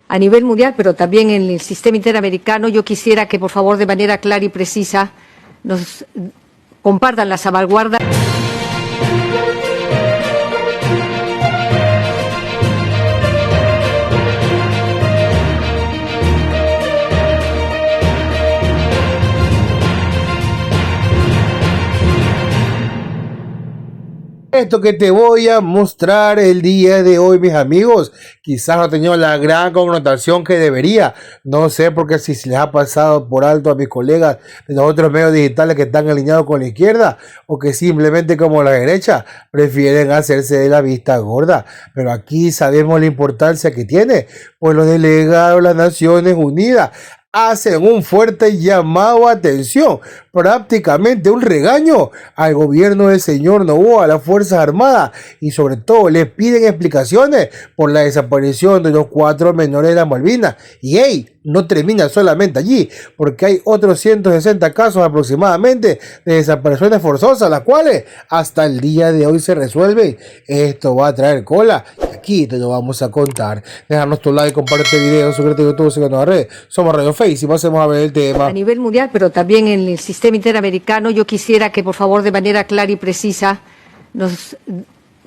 a nivel mundial, pero también en el sistema interamericano. Yo quisiera que, por favor, de manera clara y precisa, nos compartan la salvaguarda. Esto que te voy a mostrar el día de hoy, mis amigos, quizás no ha tenido la gran connotación que debería. No sé porque si se les ha pasado por alto a mis colegas de los otros medios digitales que están alineados con la izquierda o que simplemente como la derecha prefieren hacerse de la vista gorda. Pero aquí sabemos la importancia que tiene, pues los delegados de las Naciones Unidas hacen un fuerte llamado a atención, prácticamente un regaño al gobierno del señor Noboa, a las Fuerzas Armadas, y sobre todo les piden explicaciones por la desaparición de los 4 menores de las Malvinas. Y no termina solamente allí, porque hay otros 160 casos aproximadamente de desapariciones forzosas, las cuales hasta el día de hoy se resuelven. Esto va a traer cola. Aquí te lo vamos a contar. Déjanos tu like, comparte este video, suscríbete a YouTube, síguenos en las redes. Somos Radio Face y pasemos a ver el tema. A nivel mundial, pero también en el sistema interamericano, yo quisiera que, por favor, de manera clara y precisa, nos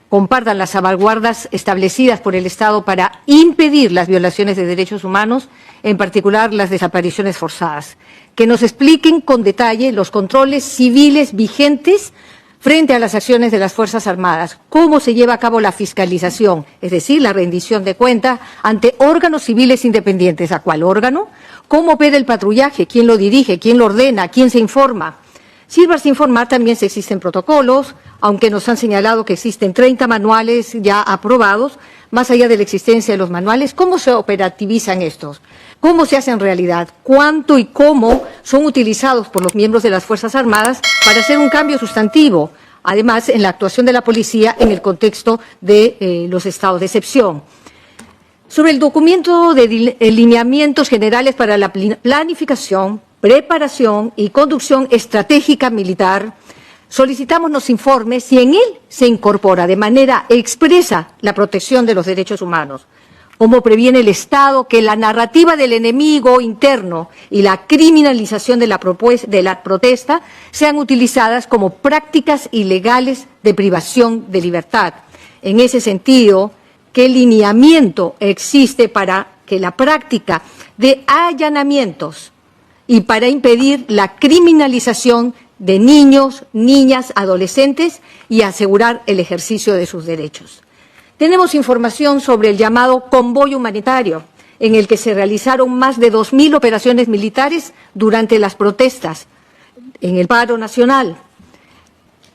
compartan las salvaguardas establecidas por el Estado para impedir las violaciones de derechos humanos, en particular las desapariciones forzadas. Que nos expliquen con detalle los controles civiles vigentes frente a las acciones de las Fuerzas Armadas, cómo se lleva a cabo la fiscalización, es decir, la rendición de cuentas ante órganos civiles independientes. ¿A cuál órgano? ¿Cómo opera el patrullaje? ¿Quién lo dirige? ¿Quién lo ordena? ¿Quién se informa? Sírvase informar también si existen protocolos, aunque nos han señalado que existen 30 manuales ya aprobados. Más allá de la existencia de los manuales, ¿cómo se operativizan estos? ¿Cómo se hacen realidad? ¿Cuánto y cómo son utilizados por los miembros de las Fuerzas Armadas para hacer un cambio sustantivo? Además, en la actuación de la policía en el contexto de los estados de excepción. Sobre el documento de lineamientos generales para la planificación, preparación y conducción estratégica militar, solicitamos nos informe si en él se incorpora de manera expresa la protección de los derechos humanos, cómo previene el Estado que la narrativa del enemigo interno y la criminalización de la protesta sean utilizadas como prácticas ilegales de privación de libertad. En ese sentido, ¿qué lineamiento existe para que la práctica de allanamientos y para impedir la criminalización de niños, niñas, adolescentes y asegurar el ejercicio de sus derechos? Tenemos información sobre el llamado convoy humanitario, en el que se realizaron más de 2.000 operaciones militares durante las protestas en el paro nacional.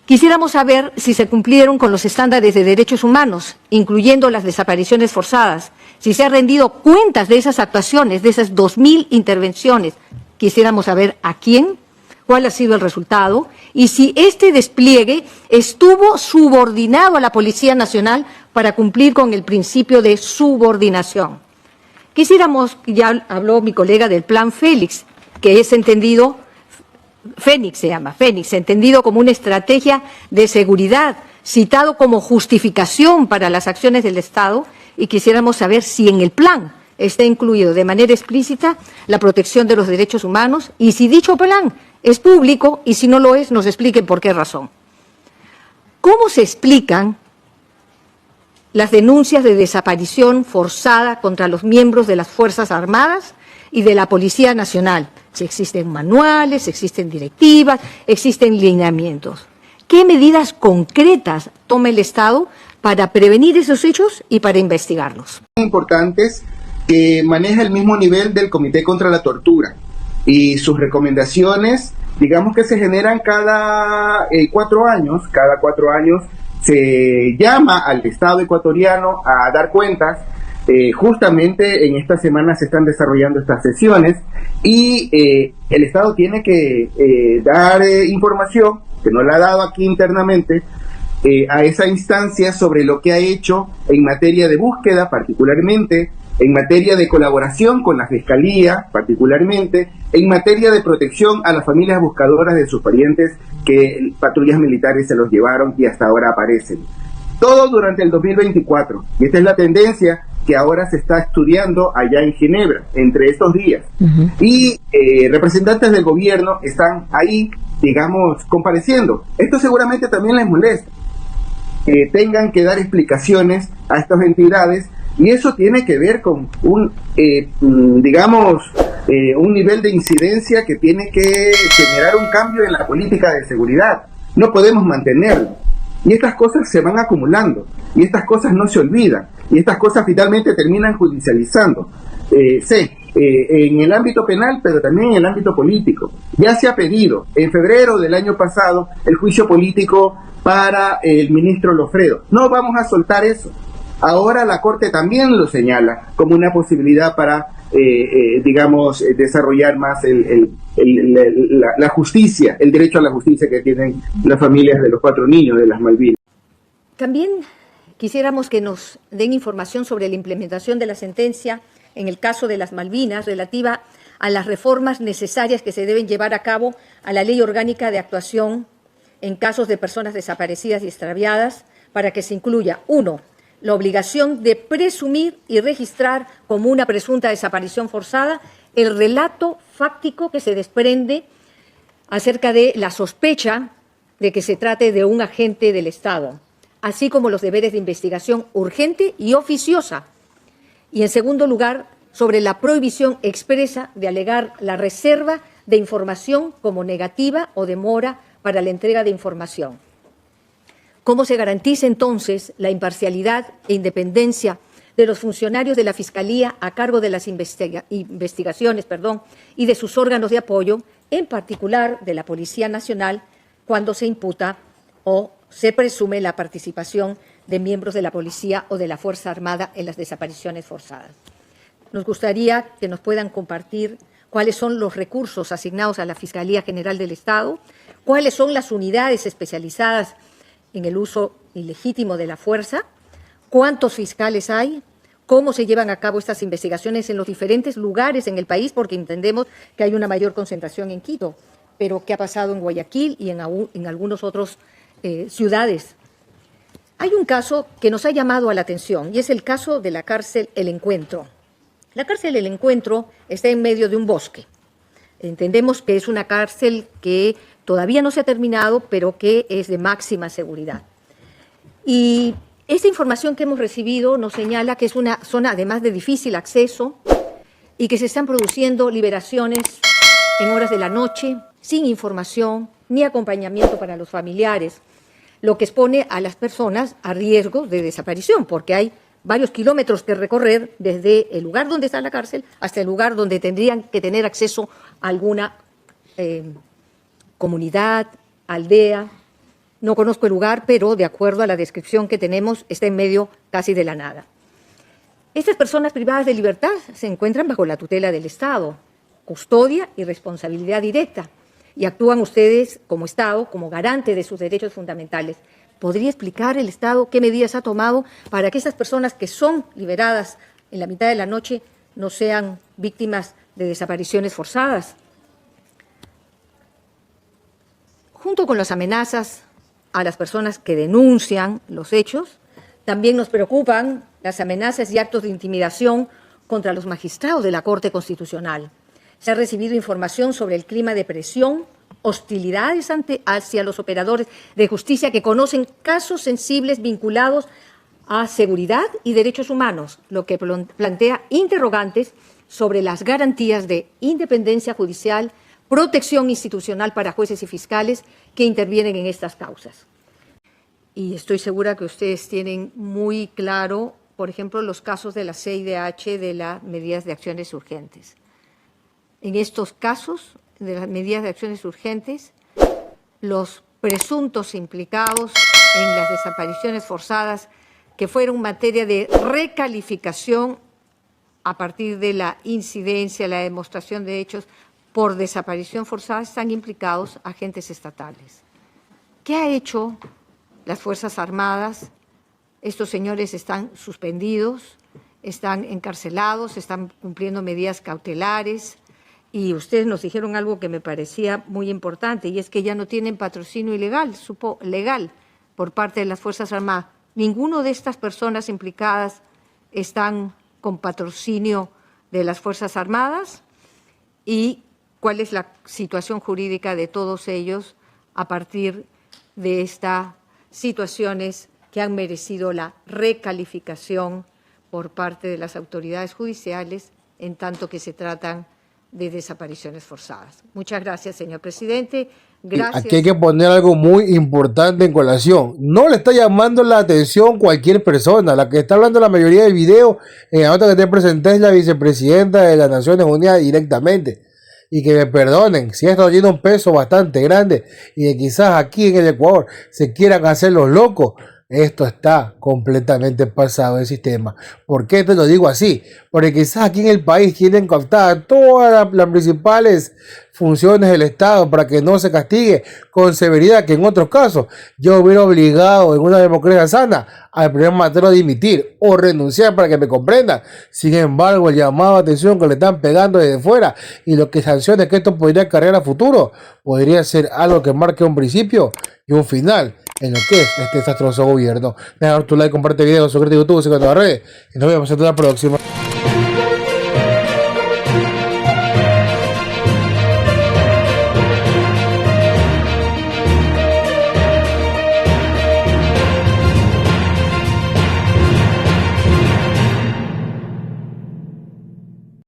Quisiéramos saber si se cumplieron con los estándares de derechos humanos, incluyendo las desapariciones forzadas, si se han rendido cuentas de esas actuaciones, de esas 2.000 intervenciones. Quisiéramos saber a quién, cuál ha sido el resultado y si este despliegue estuvo subordinado a la Policía Nacional para cumplir con el principio de subordinación. Quisiéramos, ya habló mi colega del Plan Félix, que es entendido, Fénix se llama, Fénix, entendido como una estrategia de seguridad, citado como justificación para las acciones del Estado, y quisiéramos saber si en el plan está incluido de manera explícita la protección de los derechos humanos y si dicho plan es público y si no lo es, nos expliquen por qué razón. ¿Cómo se explican las denuncias de desaparición forzada contra los miembros de las Fuerzas Armadas y de la Policía Nacional? Si existen manuales, si existen directivas, existen lineamientos. ¿Qué medidas concretas toma el Estado para prevenir esos hechos y para investigarlos? Importantes que maneja el mismo nivel del Comité contra la Tortura y sus recomendaciones, digamos que se generan cada 4 años. Cada 4 años se llama al Estado ecuatoriano a dar cuentas. Justamente en esta semana se están desarrollando estas sesiones y el Estado tiene que dar información, que no la ha dado aquí internamente, a esa instancia sobre lo que ha hecho en materia de búsqueda, particularmente, en materia de colaboración con la Fiscalía, particularmente, en materia de protección a las familias buscadoras de sus parientes que patrullas militares se los llevaron y hasta ahora aparecen. Todo durante el 2024. Y esta es la tendencia que ahora se está estudiando allá en Ginebra, entre estos días. Y representantes del gobierno están ahí, digamos, compareciendo. Esto seguramente también les molesta, que tengan que dar explicaciones a estas entidades, y eso tiene que ver con un nivel de incidencia que tiene que generar un cambio en la política de seguridad. No podemos mantenerlo. Y estas cosas se van acumulando, y estas cosas no se olvidan, y estas cosas finalmente terminan judicializando. En el ámbito penal, pero también en el ámbito político. Ya se ha pedido en febrero del año pasado el juicio político para el ministro Lofredo. No vamos a soltar eso. Ahora la Corte también lo señala como una posibilidad para, desarrollar más la justicia, el derecho a la justicia que tienen las familias de los 4 niños de las Malvinas. También quisiéramos que nos den información sobre la implementación de la sentencia en el caso de las Malvinas relativa a las reformas necesarias que se deben llevar a cabo a la Ley Orgánica de Actuación en casos de personas desaparecidas y extraviadas, para que se incluya, 1, la obligación de presumir y registrar como una presunta desaparición forzada el relato fáctico que se desprende acerca de la sospecha de que se trate de un agente del Estado, así como los deberes de investigación urgente y oficiosa. Y, en segundo lugar, sobre la prohibición expresa de alegar la reserva de información como negativa o demora para la entrega de información. ¿Cómo se garantiza entonces la imparcialidad e independencia de los funcionarios de la Fiscalía a cargo de las investigaciones y de sus órganos de apoyo, en particular de la Policía Nacional, cuando se imputa o se presume la participación de miembros de la Policía o de la Fuerza Armada en las desapariciones forzadas? Nos gustaría que nos puedan compartir cuáles son los recursos asignados a la Fiscalía General del Estado, cuáles son las unidades especializadas en el uso ilegítimo de la fuerza, cuántos fiscales hay, cómo se llevan a cabo estas investigaciones en los diferentes lugares en el país, porque entendemos que hay una mayor concentración en Quito, pero qué ha pasado en Guayaquil y en algunos otros ciudades. Hay un caso que nos ha llamado a la atención, y es el caso de la cárcel El Encuentro. La cárcel El Encuentro está en medio de un bosque. Entendemos que es una cárcel que todavía no se ha terminado, pero que es de máxima seguridad. Y esta información que hemos recibido nos señala que es una zona, además de difícil acceso, y que se están produciendo liberaciones en horas de la noche, sin información ni acompañamiento para los familiares, lo que expone a las personas a riesgo de desaparición, porque hay varios kilómetros que recorrer desde el lugar donde está la cárcel hasta el lugar donde tendrían que tener acceso a alguna comunidad, aldea. No conozco el lugar, pero de acuerdo a la descripción que tenemos, está en medio casi de la nada. Estas personas privadas de libertad se encuentran bajo la tutela del Estado, custodia y responsabilidad directa, y actúan ustedes como Estado, como garante de sus derechos fundamentales. ¿Podría explicar el Estado qué medidas ha tomado para que estas personas que son liberadas en la mitad de la noche no sean víctimas de desapariciones forzadas? Junto con las amenazas a las personas que denuncian los hechos, también nos preocupan las amenazas y actos de intimidación contra los magistrados de la Corte Constitucional. Se ha recibido información sobre el clima de presión, hostilidades hacia los operadores de justicia que conocen casos sensibles vinculados a seguridad y derechos humanos, lo que plantea interrogantes sobre las garantías de independencia judicial, protección institucional para jueces y fiscales que intervienen en estas causas. Y estoy segura que ustedes tienen muy claro, por ejemplo, los casos de la CIDH de las medidas de acciones urgentes. En estos casos de las medidas de acciones urgentes, los presuntos implicados en las desapariciones forzadas que fueron materia de recalificación a partir de la incidencia, la demostración de hechos por desaparición forzada, están implicados agentes estatales. ¿Qué ha hecho las Fuerzas Armadas? Estos señores están suspendidos, están encarcelados, están cumpliendo medidas cautelares, y ustedes nos dijeron algo que me parecía muy importante, y es que ya no tienen patrocinio ilegal, legal por parte de las Fuerzas Armadas. Ninguno de estas personas implicadas están con patrocinio de las Fuerzas Armadas y cuál es la situación jurídica de todos ellos a partir de estas situaciones que han merecido la recalificación por parte de las autoridades judiciales en tanto que se tratan de desapariciones forzadas. Muchas gracias, señor presidente. Gracias. Aquí hay que poner algo muy importante en colación. No le está llamando la atención cualquier persona. La que está hablando la mayoría del video, en la nota que te presenté, es la vicepresidenta de las Naciones Unidas directamente. Y que me perdonen, si esto tiene un peso bastante grande y que quizás aquí en el Ecuador se quieran hacer los locos, esto está completamente pasado el sistema. ¿Por qué te lo digo así? Porque quizás aquí en el país quieren captar todas las principales funciones del Estado para que no se castigue con severidad, que en otros casos yo hubiera obligado en una democracia sana al primer mandatario a dimitir o renunciar, para que me comprendan. Sin embargo, el llamado a atención que le están pegando desde fuera y lo que sanciones que esto podría acarrear a futuro podría ser algo que marque un principio y un final en lo que es este desastroso gobierno. Deja tu like, comparte el video, suscríbete a YouTube, síguete a las redes y nos vemos en la próxima.